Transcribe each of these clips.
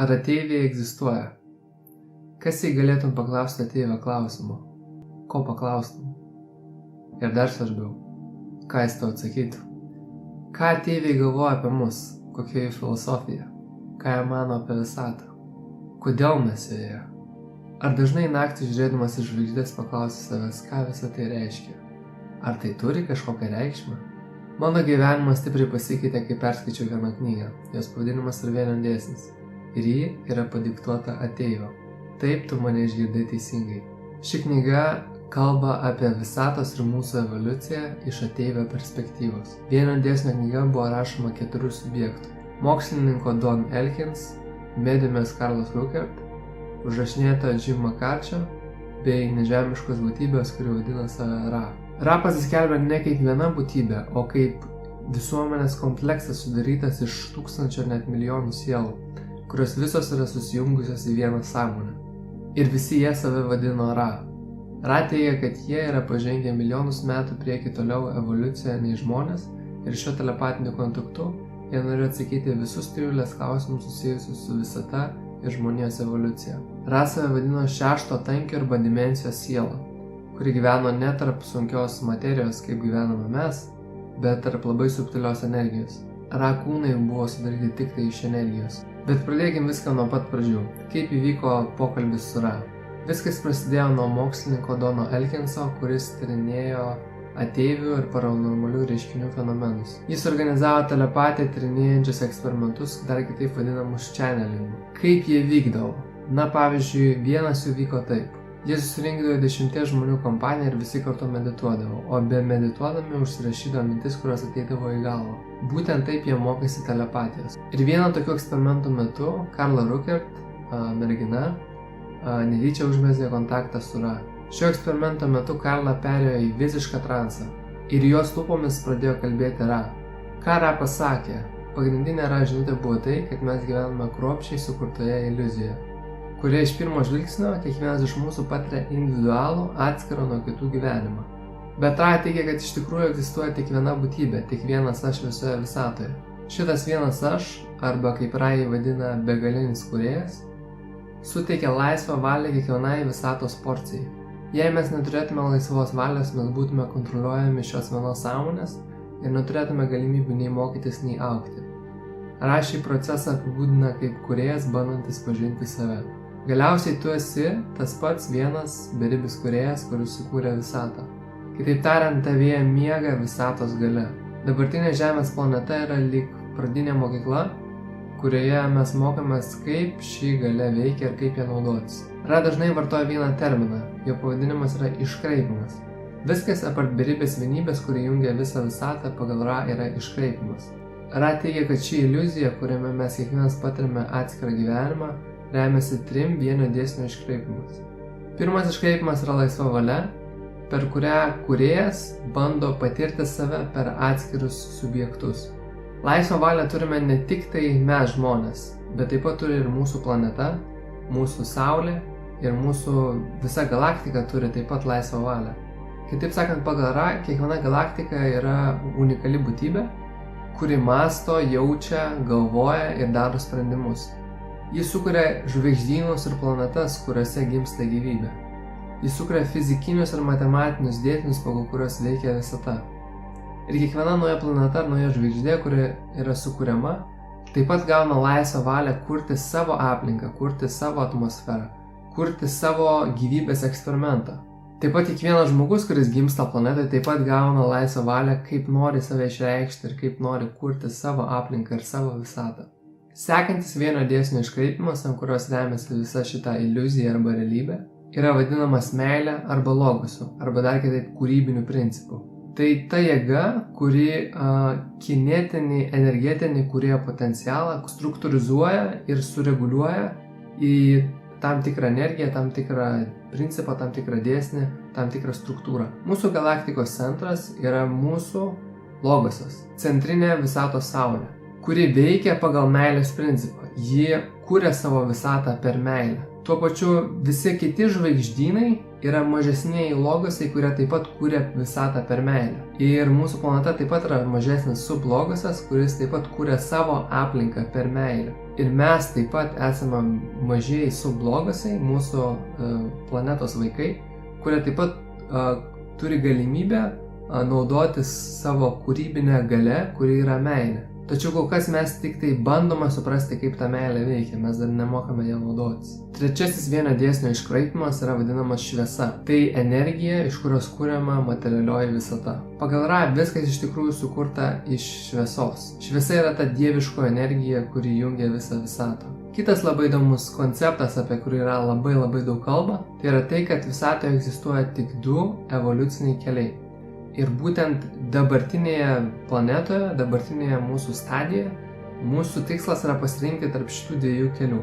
Ar ateiviai egzistuoja? Kas jei galėtum paklausti ateivio klausimo? Ko paklaustum? Ir dar svarbiau, ką jis tau atsakytų? Ką ateiviai galvoja apie mus? Kokia jų filosofija? Ką jie mano apie visatą? Kodėl mes joje? Ar dažnai naktį žiūrėdamas į žvaigždės paklausi savęs, ką visą tai reiškia? Ar tai turi kažkokią reikšmę? Mano gyvenimas stipriai pasikeitė, kai perskaičiau vieną knygą. Jos pavadinimas yra Vienio dėsnis. Ir ji yra padiktuota ateivio. Taip, tu mane išgirdai teisingai. Ši knyga kalba apie visatos ir mūsų evoliuciją iš ateivio perspektyvos. Vienio dėsnio knyga buvo rašoma 4 subjektų. Mokslininko Don Elkins, mediumės Carlos Ruckert, užrašinėtojo Jim McArthur bei nežemiškos būtybės, kuri vadina save Ra. Ra pasiskelbia ne kaip viena būtybė, o kaip visuomenės kompleksas sudarytas iš tūkstančio net milijonų sielų, kurios visos yra susijungusios į vieną sąmonę. Ir visi jie save vadino Ra. Ra teigia, kad jie yra pažengę milijonus metų prieki toliau evoliuciją nei žmonės ir šiuo telepatiniu kontaktu jie nori atsakyti visus trijulės klausimus susijusius su visata ir žmonijos evoliucija. Ra save vadino 6 tankio arba dimensijos siela, kuri gyveno ne tarp sunkios materijos, kaip gyvename mes, bet tarp labai subtilios energijos. Ra kūnai buvo sudaryti tik tai iš energijos. Bet pradėkime viską nuo pat pradžių. Kaip įvyko pokalbis su Ra? Viskas prasidėjo nuo mokslininko Dono Elkinso, kuris tyrinėjo ateivių ir paranormalių reiškinių fenomenus. Jis organizavo telepatiją tyrinėjančius eksperimentus, dar kitaip vadinamus channelingu. Kaip jie vykdavo? Na, pavyzdžiui, vienas jų vyko taip. Jie susirinkdavo 10 žmonių kompaniją ir visi kartu medituodavo, o be medituodami užsirašydavo mintis, kurios ateidavo į galvą. Būtent taip jie mokėsi telepatijos. Ir vieno tokių eksperimentų metu Carla Ruckert, mergina, netyčia užmezgė kontaktą su Ra. Šio eksperimento metu Carla perėjo į visišką transą ir jos lūpomis pradėjo kalbėti Ra. Ką Ra pasakė? Pagrindinė Ra žinutė buvo tai, kad mes gyvename kruopščiai sukurtoje iliuzijoje, kurie iš pirmo žvilgsnio kiekvienas iš mūsų patiria individualų, atskirą nuo kitų gyvenimą. Bet Ra teigia, kad iš tikrųjų egzistuoja tik viena būtybė, tik vienas aš visoje visatoje. Šitas vienas aš, arba kaip Ra jį vadina begalinis kūrėjas, suteikia laisvą valią kiekvienai visatos porcijai. Jei mes neturėtume laisvos valios, mes būtume kontroliuojami šios vienos sąmonės ir neturėtume galimybių nei mokytis, nei augti. Ra šį procesą apibūdina kaip kūrėjas bandantis pažinti save. Galiausiai tu esi tas pats vienas beribis kūrėjas, kuris sukūrė visatą. Kitaip tariant, tavyje miega visatos galia. Dabartinė Žemės planeta yra lyg pradinė mokykla, kurioje mes mokomės, kaip ši galia veikia ir kaip ją naudotis. Ra dažnai vartoja vieną terminą, jo pavadinimas yra iškraipimas. Viskas apart beribės vienybės, kuri jungia visą visatą, pagal Ra yra iškraipimas. Ra teigia, kad ši iliuzija, kuriame mes kiekvienas patiriame atskirą gyvenimą, remiasi 3 vienio dėsnio iškraipimas. Pirmas iškraipimas yra laisva valia, per kurią kūrėjas bando patirti save per atskirus subjektus. Laisvą valią turime ne tik tai mes žmonės, bet taip pat turi ir mūsų planeta, mūsų Saulė ir mūsų visa galaktika turi taip pat laisvą valią. Kitaip sakant, pagal Ra, kiekviena galaktika yra unikali būtybė, kuri mąsto, jaučia, galvoja ir daro sprendimus. Jis sukuria žvaigždynus ir planetas, kuriuose gimsta gyvybė. Jis sukuria fizikinius ir matematinius dėsnius, pagal kuriuos veikia visata. Ir kiekviena nauja planeta ar nauja žvaigždė, kuri yra sukuriama, taip pat gauna laisvą valią kurti savo aplinką, kurti savo atmosferą, kurti savo gyvybės eksperimentą. Taip pat kiekvienas žmogus, kuris gimsta planetoje, taip pat gauna laisvą valią, kaip nori save išreikšti ir kaip nori kurti savo aplinką ir savo visatą. Sekantis vienio dėsnio iškraipimas, ant kurios remiasi visa šita iliuzija arba realybė, yra vadinamas meilė arba logosu, arba dar kitaip kūrybiniu principu. Tai ta jėga, kuri kinetinį, energetinį kūrėjo potencialą struktūrizuoja ir sureguliuoja į tam tikrą energiją, tam tikrą principą, tam tikrą dėsnį, tam tikrą struktūrą. Mūsų galaktikos centras yra mūsų logosas, centrinė visatos saulė, kuri veikia pagal meilės principą. Ji kuria savo visatą per meilę. Tuo pačiu visi kiti žvaigždynai yra mažesnieji logosai, kurie taip pat kuria visatą per meilę. Ir mūsų planeta taip pat yra mažesnis sublogosas, kuris taip pat kuria savo aplinką per meilę. Ir mes taip pat esame mažieji sublogasiai, mūsų planetos vaikai, kurie taip pat turi galimybę naudotis savo kūrybinę galią, kuri yra meilė. Tačiau kol kas mes tik tai bandome suprasti, kaip ta meilė veikia, mes dar nemokame ją naudotis. Trečiasis vieno dėsnio iškraipimas yra vadinamas šviesa. Tai energija, iš kurios kuriama materialioji visata. Pagal Ra viskas iš tikrųjų sukurta iš šviesos. Šviesa yra ta dieviško energija, kuri jungia visą visatą. Kitas labai įdomus konceptas, apie kurį yra labai daug kalba, tai yra tai, kad visatoje egzistuoja tik du evoliuciniai keliai. Ir būtent dabartinėje planetoje, dabartinėje mūsų stadijoje, mūsų tikslas yra pasirinkti tarp šitų dviejų kelių.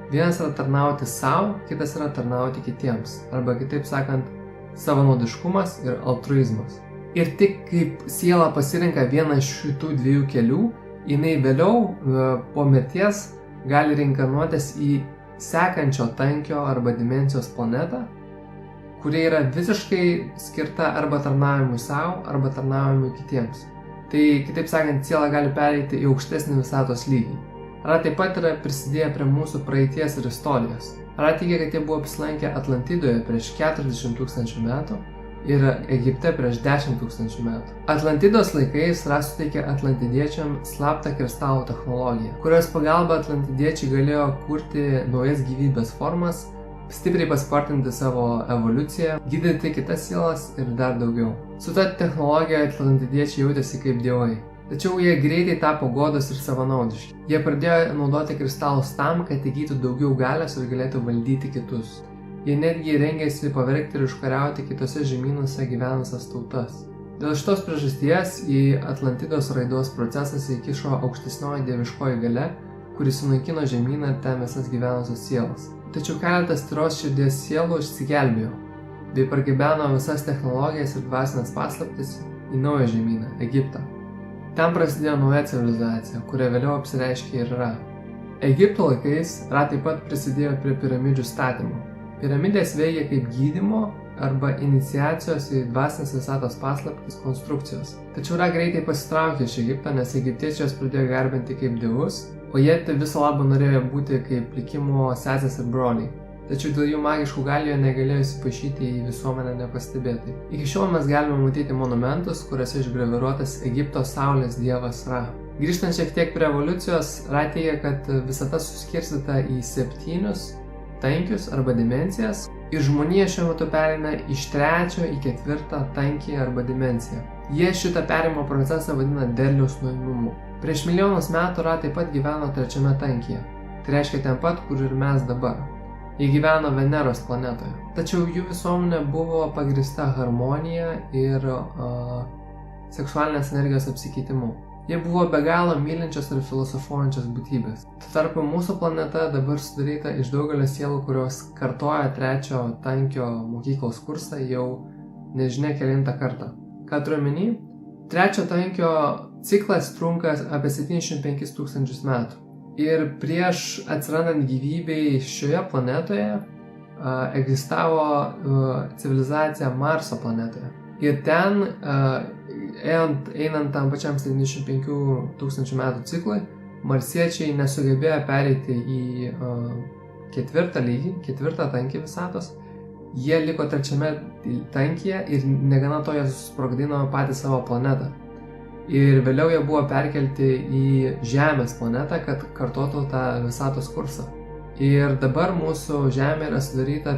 Vienas yra tarnauti savo, kitas yra tarnauti kitiems. Arba kitaip sakant, savanaudiškumas ir altruizmas. Ir tik kaip siela pasirenka vieną iš šitų dviejų kelių, jinai vėliau po mirties gali reinkarnuotis į sekančio tankio arba dimensijos planetą, kurie yra visiškai skirta arba tarnavimui savo, arba tarnavimui kitiems. Tai, kitaip sakant, siela gali pereiti į aukštesnį visatos lygį. Ra taip pat yra prisidėję prie mūsų praeities ir istorijos. Ra teigia, kad jie buvo apsilankę Atlantidoje prieš 40 000 metų ir Egipte prieš 10 000 metų. Atlantidos laikais Ra suteikė atlantidiečiam slaptą kristalų technologiją, kurios pagalba atlantidiečiai galėjo kurti naujas gyvybės formas, stipriai paspartinti savo evoliuciją, gydyti kitas sielas ir dar daugiau. Su ta technologija atlantidiečiai jautėsi kaip dievai. Tačiau jie greitai tapo godus ir savanaudiški. Jie pradėjo naudoti kristalus tam, kad įgytų daugiau galios ir galėtų valdyti kitus. Jie netgi rengėsi pavergti ir užkariauti kitose žemynuose gyvenusias tautas. Dėl šitos priežasties į Atlantidos raidos procesą įkišo aukštesnioji dieviškoji galia, kuris sunaikino žemyną ir ten visas gyvenusios sielas. Tačiau keletas tyros širdies sielų išsigelbėjo, bei pargabeno visas technologijas ir dvasinės paslaptis į naują žemyną – Egiptą. Ten prasidėjo nauja civilizacija, kuria vėliau apsireiškė ir Ra. Egipto laikais Ra taip pat prisidėjo prie piramidžių statymo. Piramidės veikia kaip gydymo arba iniciacijos į dvasinės visatos paslaptis konstrukcijos. Tačiau Ra greitai pasitraukė iš Egipto, nes egiptiečiai pradėjo garbinti kaip dievus, o jie viso labo norėjo būti kaip likimo sesės ir broliai. Tačiau dėl jų magiškų galių jie negalėjo įsipaišyti į visuomenę nepastebėtai. Iki šiol mes galime matyti monumentus, kuriuose išgraviruotas Egipto saulės dievas Ra. Grįžtant šiek tiek prie evoliucijos, Ra teigia, kad visata suskirstyta į 7 tankius arba dimensijas ir žmonija šiuo metu pereina iš 3 į 4 tankį arba dimensiją. Jie šitą perėjimo procesą vadina derliaus nuėmimu. Prieš milijonus metų Ra taip pat gyveno 3 tankyje. Tai reiškia ten pat, kur ir mes dabar. Jie gyveno Veneros planetoje. Tačiau jų visuomenė buvo pagrįsta harmonija ir seksualinės energijos apsikeitimu. Jie buvo be galo mylinčios ir filosofuojančios būtybės. Tuo tarpu mūsų planeta dabar sudaryta iš daugelio sielų, kurios kartoja 3 tankio mokyklos kursą jau nežinia kelintą kartą. Ką turiu omeny? 3 tankio ciklas trunka apie 75 000 metų. Ir prieš atsirandant gyvybei šioje planetoje egzistavo civilizacija Marso planetoje. Ir ten, einant tam pačiam 75 000 metų ciklui, marsiečiai nesugebėjo pereiti į 4 lygį, 4 tankį visatos. Jie liko 3 tankyje ir negana to jie susprogdino patį savo planetą. Ir vėliau jie buvo perkelti į Žemės planetą, kad kartotų tą visatos kursą. Ir dabar mūsų Žemė yra sudaryta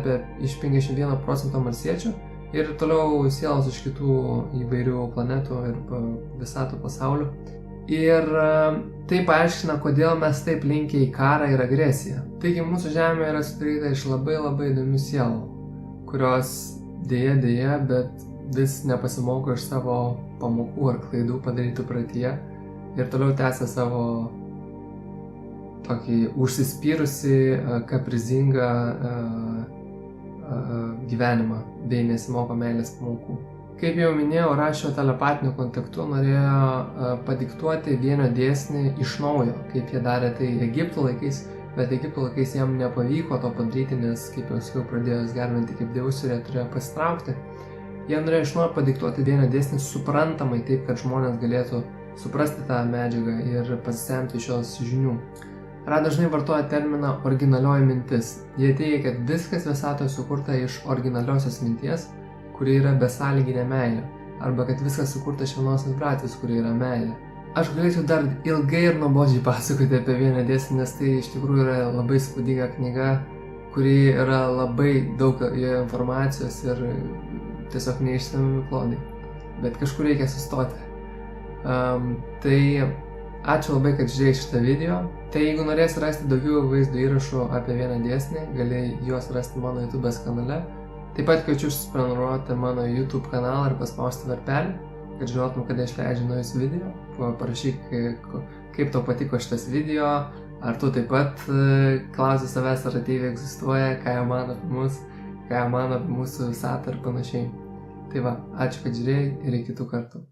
iš 51% marsiečių ir toliau sielos iš kitų įvairių planetų ir visatų pasaulių. Ir tai paaiškina, kodėl mes taip linkę į karą ir agresiją. Taigi mūsų Žemė yra sudaryta iš labai įdomių sielų, kurios dėja, bet vis nepasimoko iš savo pamokų ar klaidų padarytų praeityje ir toliau tęsia savo tokį užsispyrusi, kaprizingą gyvenimą bei nesimoko meilės pamokų. Kaip jau minėjau, Ra šiuo telepatiniu kontaktu norėjo padiktuoti vienio dėsnį iš naujo, kaip jie darė tai Egipto laikais, bet Egipto laikais jam nepavyko to padaryti, nes, kaip jau sakiau, pradėjo garbinti kaip dievus ir jie turėjo pasitraukti. Jie norėjo iš naujo padiktuoti vieną dėsnį suprantamai taip, kad žmonės galėtų suprasti tą medžiagą ir pasisemti šios žinių. Ra dažnai vartoja terminą originalioji mintis. Jie teigia, kad viskas visatoje sukurta iš originaliosios minties, kuri yra besąlyginė meilė, arba kad viskas sukurta iš vienos vibracijos, kuri yra meilė. Aš galėčiau dar ilgai ir nuobodžiai pasakoti apie vieną dėsnį, nes tai iš tikrųjų yra labai įspūdinga knyga, kuri yra labai daug joje informacijos ir tiesiog neišsemiami klodai. Bet kažkur reikia sustoti. Tai ačiū labai, kad žiūrėjai šitą video. Tai jeigu norėsi rasti daugiau vaizdo įrašų apie vieną dėsnį, gali juos rasti mano YouTube kanale. Taip pat kviečiu užsiprenumeruoti mano YouTube kanalą ir paspausti varpelį, kad žinotum, kada aš leidžiu naujus video. Parašyk, kaip tau patiko šitas video, ar tu taip pat klausi savęs, ar ateiviai egzistuoja, ką jie mano apie mus, ką jie mano apie mūsų visatą ir panašiai. Tai va, ačiū, kad žiūrėjai ir iki kitų kartų.